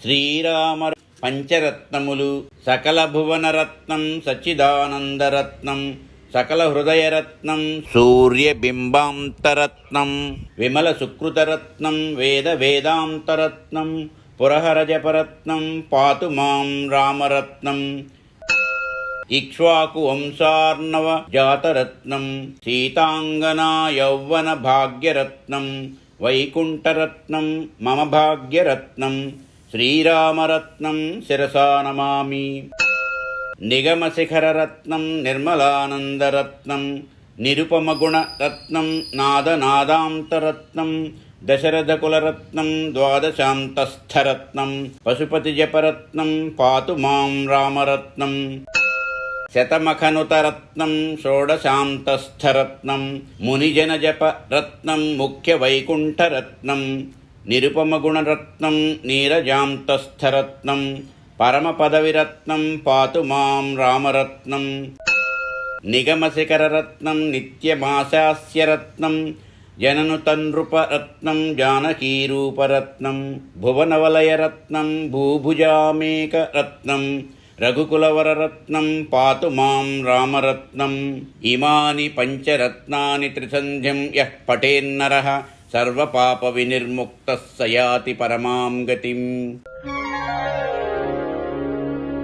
శ్రీరామ పంచరత్నములు సకల భువనరత్నం సచ్చిదానందరత్నం సకల హృదయరత్నం సూర్యబింబాంతరత్నం విమల సుకృతరత్నం వేద వేదాంతరత్నం పురహర జపరత్నం పాతు మాం రామరత్నం ఇక్ష్వాకు వంశార్ణవ జాతరత్నం సీతాంగనా యౌవన భాగ్యరత్నం వైకుంఠరత్నం మమ భాగ్యరత్నం శ్రీరామరత్నం శిరసా నమామి. నిగమశిఖరరత్నం నిర్మలానందరత్నం నిరుపమగుణరత్నం నాదనాదాంతరత్నం దశరథకులరత్నం ద్వాదశాంతస్థరత్నం పశుపతిజపరత్నం పాతు మాం రామరత్నం శతమఖనుతరత్నం షోడశాంతస్థరత్నం మునిజనజపరత్నం ముఖ్యవైకుంఠరత్నం నిరుపమగుణరత్నం నీరజాంతస్థరత్నం పరమపదవిరత్నం పాతు మాం రామరత్నం నిగమశిఖరరత్నం నిత్యమాశాస్యరత్నం జననుతన్నృపరత్నం జానకీరూపరత్నం భువనవలయరత్నం భూభుజామేకరత్నం రఘుకులవరరత్నం పాతు మాం రామరత్నం. ఇమాని పంచరత్నాని త్రిసంధ్యం యః పఠేన్నరః సర్వపాప వినిర్ముక్తః స యాతి పరమాం గతిం.